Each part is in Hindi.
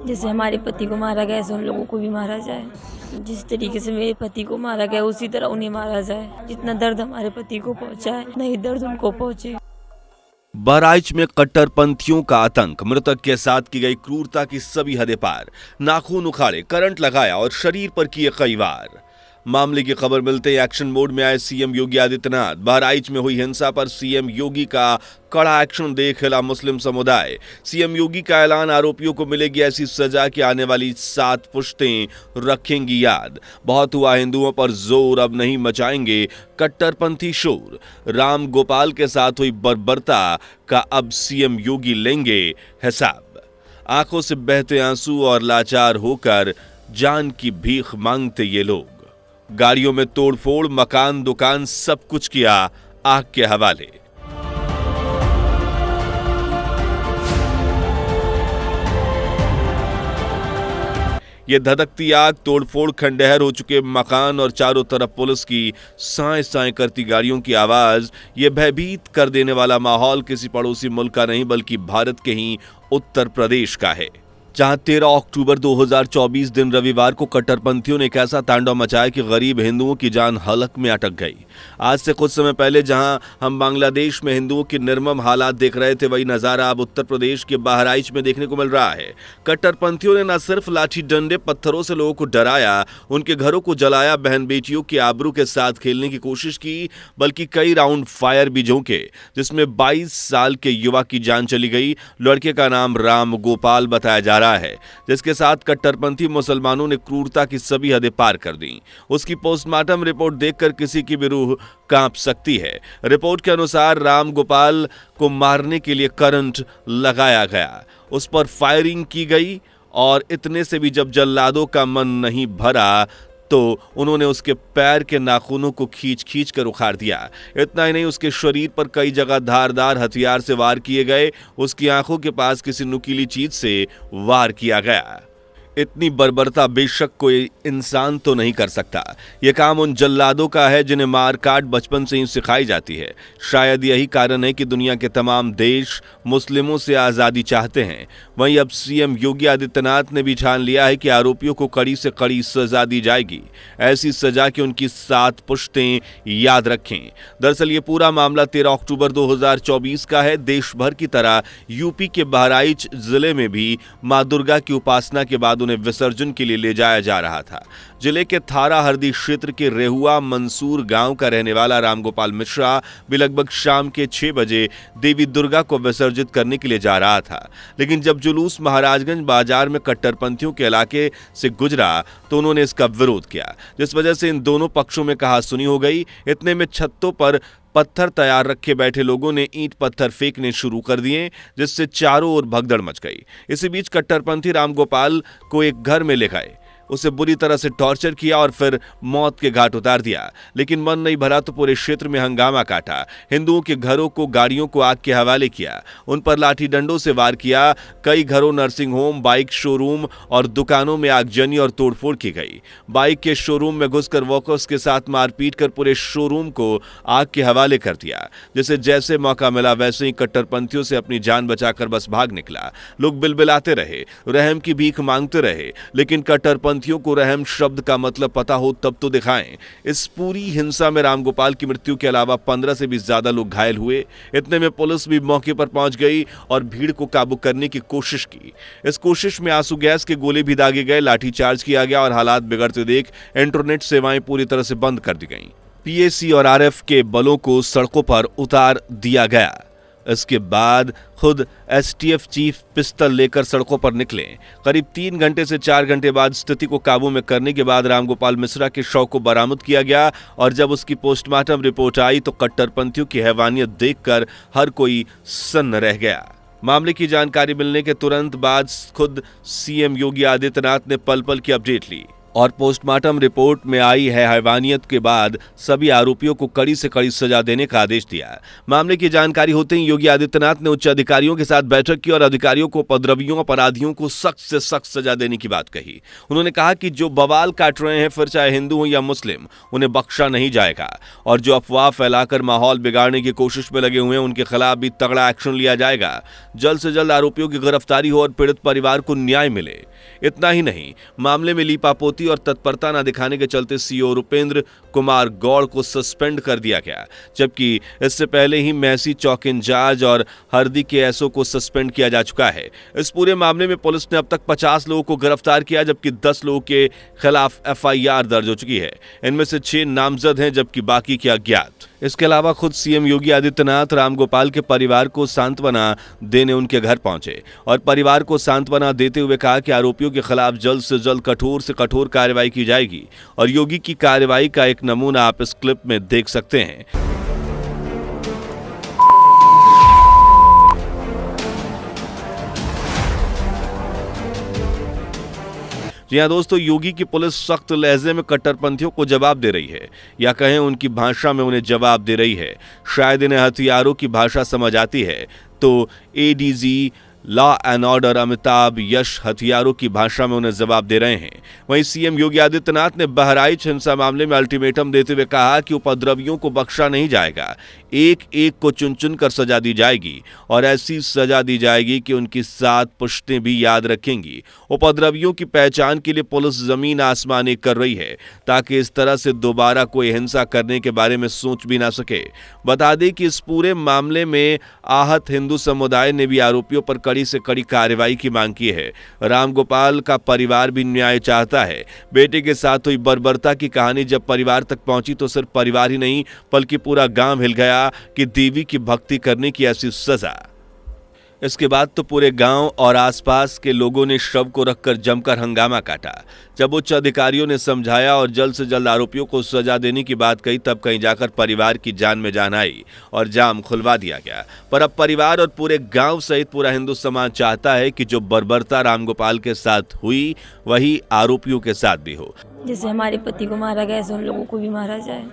जैसे हमारे पति को मारा गया ऐसे उन लोगों को भी मारा जाए। जिस तरीके से मेरे पति को मारा गया उसी तरह उन्हें मारा जाए। जितना दर्द हमारे पति को पहुंचा है नहीं दर्द उनको पहुंचे। बहराइच में कट्टरपंथियों का आतंक, मृतक के साथ की गई क्रूरता की सभी हदें पार, नाखून उखाड़े, करंट लगाया और शरीर पर किए कई वार। मामले की खबर मिलते ही एक्शन मोड में आए सीएम योगी आदित्यनाथ। बहराइच में हुई हिंसा पर सीएम योगी का कड़ा एक्शन देख हिला मुस्लिम समुदाय। सीएम योगी का ऐलान, आरोपियों को मिलेगी ऐसी सजा कि आने वाली 7 पुश्तें रखेंगी याद। बहुत हुआ हिंदुओं पर जोर, अब नहीं मचाएंगे कट्टरपंथी शोर। राम गोपाल के साथ हुई बर्बरता का अब सीएम योगी लेंगे हिसाब। आंखों से बहते आंसू और लाचार होकर जान की भीख मांगते ये लोग। गाड़ियों में तोड़फोड़, मकान दुकान सब कुछ किया आग के हवाले। ये धधकती आग, तोड़फोड़, खंडहर हो चुके मकान और चारों तरफ पुलिस की साए साए करती गाड़ियों की आवाज, ये भयभीत कर देने वाला माहौल किसी पड़ोसी मुल्क का नहीं बल्कि भारत के ही उत्तर प्रदेश का है, जहां 13 अक्टूबर 2024 दिन रविवार को कट्टरपंथियों ने एक ऐसा तांडव मचाया कि गरीब हिंदुओं की जान हलक में अटक गई। आज से कुछ समय पहले जहां हम बांग्लादेश में हिंदुओं की निर्मम हालात देख रहे थे, वही नजारा अब उत्तर प्रदेश के बहराइच में देखने को मिल रहा है। कट्टरपंथियों ने न सिर्फ लाठी डंडे पत्थरों से लोगों को डराया, उनके घरों को जलाया, बहन बेटियों की आबरू के साथ खेलने की कोशिश की, बल्कि कई राउंड फायर भी झोंके, जिसमें 22 साल के युवा की जान चली गई। लड़के का नाम राम गोपाल बताया जा रहा है, जिसके साथ कट्टरपंथी मुसलमानों ने क्रूरता की सभी हदें पार कर दी। उसकी पोस्टमार्टम रिपोर्ट देखकर किसी की भी रूह कांप सकती है। रिपोर्ट के अनुसार राम गोपाल को मारने के लिए करंट लगाया गया, उस पर फायरिंग की गई और इतने से भी जब जल्लादों का मन नहीं भरा तो उन्होंने उसके पैर के नाखूनों को खींच खींच कर उखाड़ दिया। इतना ही नहीं, उसके शरीर पर कई जगह धारदार हथियार से वार किए गए। उसकी आंखों के पास किसी नुकीली चीज से वार किया गया। इतनी बर्बरता बेशक कोई इंसान तो नहीं कर सकता। यह काम उन जल्लादों का है जिन्हें मार काट बचपन से ही सिखाई जाती है। शायद यही कारण है कि दुनिया के तमाम देश मुस्लिमों से आज़ादी चाहते हैं। वहीं अब सीएम योगी आदित्यनाथ ने भी ठान लिया है कि आरोपियों को कड़ी से कड़ी सजा दी जाएगी, ऐसी सजा कि उनकी 7 पुश्तें याद रखें। दरअसल ये पूरा मामला 13 अक्टूबर 2024 का है। देश भर की तरह यूपी के बहराइच जिले में भी मां दुर्गा की उपासना के बाद उन्हें विसर्जन के लिए ले जाया जा रहा था। जिले के थारा हरदी क्षेत्र के रेहुआ मंसूर गांव का रहने वाला रामगोपाल मिश्रा भी लगभग शाम के 6 बजे देवी दुर्गा को विसर्जित करने के लिए जा रहा था। लेकिन जब जुलूस महाराजगंज बाजार में कट्टरपंथियों के इलाके से गुजरा तो उन्होंने इसका विरोध किया, जिस वजह से इन दोनों पक्षों में कहासुनी हो गई। इतने में छतों पर पत्थर तैयार रखे बैठे लोगों ने ईंट पत्थर फेंकने शुरू कर दिए, जिससे चारों ओर भगदड़ मच गई। इसी बीच कट्टरपंथी रामगोपाल को एक घर में ले गए, उसे बुरी तरह से टॉर्चर किया और फिर मौत के घाट उतार दिया। लेकिन मन नहीं भरा तो पूरे क्षेत्र में हंगामा काटा। हिंदुओं के घरों को, गाड़ियों को आग के हवाले किया, उन पर लाठी डंडों से वार किया। कई घरों, नर्सिंग होम, बाइक शोरूम और दुकानों में आगजनी और तोड़फोड़ की गई। बाइक के शोरूम में घुसकर वर्कर्स के साथ मारपीट कर पूरे शोरूम को आग के हवाले कर दिया। जिसे जैसे मौका मिला वैसे ही कट्टरपंथियों से अपनी जान बचाकर बस भाग निकला। लोग बिलबिलाते रहे, रहम की भीख मांगते रहे, लेकिन कट्टरपंथियों को रहम शब्द का मतलब पता हो तब तो दिखाएं। इस पूरी हिंसा में रामगोपाल की मृत्यु के अलावा 15 से भी ज्यादा लोग घायल हुए। इतने में पुलिस भी मौके पर पहुंच गई और भीड़ को काबू करने की कोशिश की। इस कोशिश में आंसू गैस के गोले भी दागे गए, लाठीचार्ज किया गया और हालात बिगड़ते देख इंटरनेट सेवाएं पूरी तरह से बंद कर दी गईं। पीएसी और आरएफ के बलों को सड़कों पर उतार दिया गया। इसके बाद खुद एसटीएफ चीफ पिस्तल लेकर सड़कों पर निकले। करीब 3 घंटे से 4 घंटे बाद स्थिति को काबू में करने के बाद रामगोपाल मिश्रा के शव को बरामद किया गया और जब उसकी पोस्टमार्टम रिपोर्ट आई तो कट्टरपंथियों की हैवानियत देखकर हर कोई सन्न रह गया। मामले की जानकारी मिलने के तुरंत बाद खुद सीएम योगी आदित्यनाथ ने पल पल की अपडेट ली और पोस्टमार्टम रिपोर्ट में आई है हैवानियत के बाद सभी आरोपियों को कड़ी से कड़ी सजा देने का आदेश दिया। मामले की जानकारी होते ही योगी आदित्यनाथ ने उच्च अधिकारियों के साथ बैठक की और अधिकारियों को उपद्रवियों, अपराधियों को सख्त से सख्त सजा देने की बात कही। उन्होंने कहा कि जो बवाल काट रहे हैं, फिर चाहे हिंदू हो या मुस्लिम, उन्हें बख्शा नहीं जाएगा और जो अफवाह फैलाकर माहौल बिगाड़ने की कोशिश में लगे हुए हैं उनके खिलाफ भी तगड़ा एक्शन लिया जाएगा। जल्द से जल्द आरोपियों की गिरफ्तारी हो और पीड़ित परिवार को न्याय मिले। इतना ही नहीं, मामले में लीपापोती और तत्परता न दिखाने के चलते सीओ रुपेंद्र कुमार गौड़ को सस्पेंड कर दिया गया, जबकि इससे पहले ही मैसी चौक इंचार्ज और हरदी के एसओ को सस्पेंड किया जा चुका है। इस पूरे मामले में पुलिस ने अब तक 50 लोगों को गिरफ्तार किया, जबकि 10 लोगों के खिलाफ एफआईआर दर्ज हो चुकी है। इनमें से 6 नामजद हैं, जबकि बाकी के अज्ञात। इसके अलावा खुद सीएम योगी आदित्यनाथ रामगोपाल के परिवार को सांत्वना देने उनके घर पहुंचे और परिवार को सांत्वना देते हुए कहा कि आरोपियों के खिलाफ जल्द से जल्द कठोर से कठोर कार्रवाई की जाएगी। और योगी की कार्रवाई का एक नमूना आप इस क्लिप में देख सकते हैं। जी हाँ दोस्तों, योगी की पुलिस सख्त लहजे में कट्टरपंथियों को जवाब दे रही है, या कहें उनकी भाषा में उन्हें जवाब दे रही है। शायद इन्हें हथियारों की भाषा समझ आती है, तो ADG law and order Amitabh Yash हथियारों की भाषा में उन्हें जवाब दे रहे हैं। वहीं सीएम योगी आदित्यनाथ ने बहराइच हिंसा मामले में अल्टीमेटम देते हुए कहा कि उपद्रवियों को बख्शा नहीं जाएगा, एक एक को चुन चुन कर सजा दी जाएगी और ऐसी सजा दी जाएगी कि उनकी 7 पुश्तें भी याद रखेंगी। उपद्रवियों की पहचान के लिए पुलिस जमीन आसमान एक कर रही है, ताकि इस तरह से दोबारा कोई हिंसा करने के बारे में सोच भी ना सके। बता दें कि इस पूरे मामले में आहत हिंदू समुदाय ने भी आरोपियों पर कड़ी से कड़ी कार्रवाई की मांग की है। रामगोपाल का परिवार भी न्याय चाहता है। बेटे के साथ हुई बर्बरता की कहानी जब परिवार तक पहुंची तो सिर्फ परिवार ही नहीं बल्कि पूरा गांव हिल गया कि देवी की भक्ति करने की ऐसी सजा। इसके बाद तो पूरे गांव और आसपास के लोगों ने शव को रखकर जमकर हंगामा काटा। जब उच्च अधिकारियों ने समझाया और जल्द से जल्द आरोपियों को सजा देने की बात कही, तब कहीं जाकर परिवार की जान में जान आई और जाम खुलवा दिया गया। पर अब परिवार और पूरे गांव सहित पूरा हिंदू समाज चाहता है कि जो बर्बरता रामगोपाल के साथ हुई वही आरोपियों के साथ भी हो। जैसे हमारे पति को मारा गया, ऐसे उन लोगों को भी मारा जाए।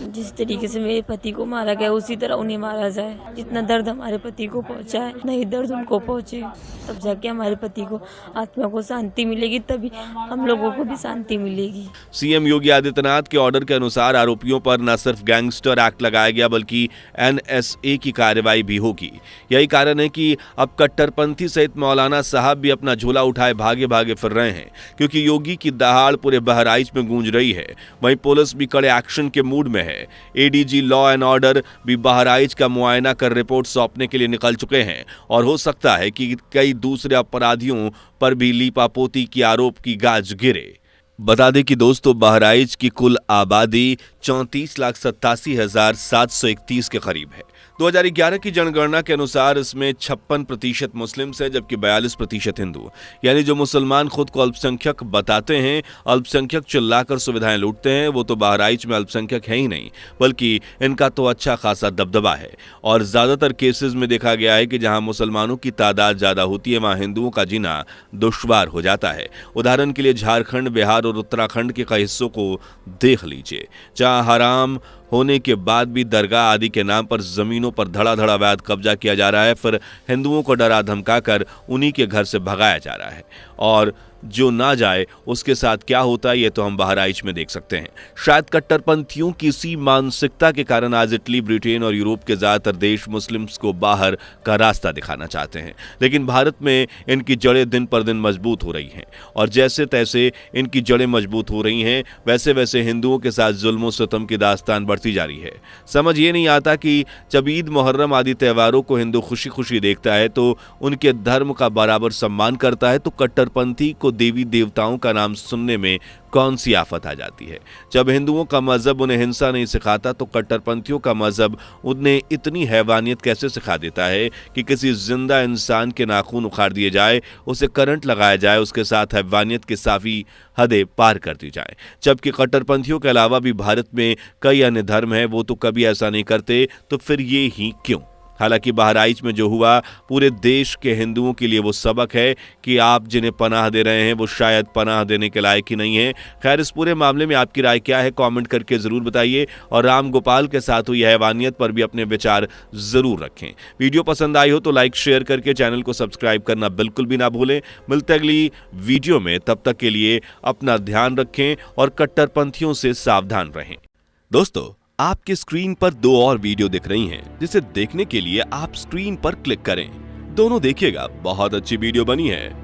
जिस तरीके से मेरे पति को मारा गया उसी तरह उन्हें मारा जाए। जितना दर्द हमारे पति को पहुंचा है, नहीं दर्द उनको पहुंचे, तब जाके हमारे पति को आत्मा को शांति मिलेगी, तभी हम लोगों को भी शांति मिलेगी। सीएम योगी आदित्यनाथ के ऑर्डर के अनुसार आरोपियों पर न सिर्फ गैंगस्टर एक्ट लगाया गया बल्कि एनएसए की कार्रवाई भी होगी। यही कारण है कि अब कट्टरपंथी सहित मौलाना साहब भी अपना झोला उठाए भागे भागे फिर रहे हैं, क्योंकि योगी की दहाड़ पूरे बहराइच में गूंज रही है। वहीं पुलिस भी कड़े एक्शन के मूड में है। एडीजी लॉ एंड ऑर्डर भी बहराइच का मुआयना कर रिपोर्ट सौंपने के लिए निकल चुके हैं और हो सकता है कि कई दूसरे अपराधियों पर भी लीपापोती की आरोप की गाज गिरे। बता दें कि दोस्तों, बहराइच की कुल आबादी 34,87,731 के करीब है। 2011 की जनगणना के अनुसार इसमें 56% मुस्लिम्स है, जबकि 42% हिंदू। यानी जो मुसलमान खुद को अल्पसंख्यक बताते हैं, अल्पसंख्यक चिल्लाकर सुविधाएं लूटते हैं, वो तो बहराइच में अल्पसंख्यक है ही नहीं, बल्कि इनका तो अच्छा खासा दबदबा है। और ज्यादातर केसेस में देखा गया है कि जहां मुसलमानों की तादाद ज्यादा होती है वहां हिंदुओं का जीना दुश्वार हो जाता है। उदाहरण के लिए झारखंड, बिहार और उत्तराखंड के कई हिस्सों को देख लीजिए, जहां हराम होने के बाद भी दरगाह आदि के नाम पर जमीनों पर धड़ाधड़ अवैध कब्जा किया जा रहा है। फिर हिंदुओं को डरा धमकाकर उन्हीं के घर से भगाया जा रहा है, और जो ना जाए उसके साथ क्या होता है ये तो हम बहराइच में देख सकते हैं। शायद कट्टरपंथियों की इसी मानसिकता के कारण आज इटली, ब्रिटेन और यूरोप के ज्यादातर देश मुस्लिम्स को बाहर का रास्ता दिखाना चाहते हैं, लेकिन भारत में इनकी जड़ें दिन पर दिन मजबूत हो रही हैं, और जैसे तैसे इनकी जड़ें मजबूत हो रही हैं वैसे वैसे हिंदुओं के साथ जुल्म सितम की दास्तान बढ़ती जा रही है। समझ ये नहीं आता कि जब ईद, मुहर्रम आदि त्योहारों को हिंदू खुशी खुशी देखता है तो उनके धर्म का बराबर सम्मान करता है, तो कट्टरपंथी को देवी देवताओं का नाम सुनने में कौन सी आफत आ जाती है। जब हिंदुओं का मजहब उन्हें हिंसा नहीं सिखाता तो कट्टरपंथियों का मजहब उन्हें इतनी हैवानियत कैसे सिखा देता है कि किसी जिंदा इंसान के नाखून उखाड़ दिए जाए, उसे करंट लगाया जाए, उसके साथ हैवानियत की साफी हदें पार कर दी जाए। जबकि कट्टरपंथियों के अलावा भी भारत में कई अन्य धर्म हैं, वो तो कभी ऐसा नहीं करते, तो फिर ये ही क्यों? हालांकि बहराइच में जो हुआ पूरे देश के हिंदुओं के लिए वो सबक है कि आप जिन्हें पनाह दे रहे हैं वो शायद पनाह देने के लायक ही नहीं है। खैर, इस पूरे मामले में आपकी राय क्या है, कमेंट करके जरूर बताइए, और रामगोपाल के साथ हुई हैवानियत पर भी अपने विचार जरूर रखें। वीडियो पसंद आई हो तो लाइक शेयर करके चैनल को सब्सक्राइब करना बिल्कुल भी ना भूलें। मिलते अगली वीडियो में, तब तक के लिए अपना ध्यान रखें और कट्टरपंथियों से सावधान रहें। दोस्तों, आपके स्क्रीन पर 2 और वीडियो दिख रही हैं, जिसे देखने के लिए आप स्क्रीन पर क्लिक करें। दोनों देखिएगा, बहुत अच्छी वीडियो बनी है।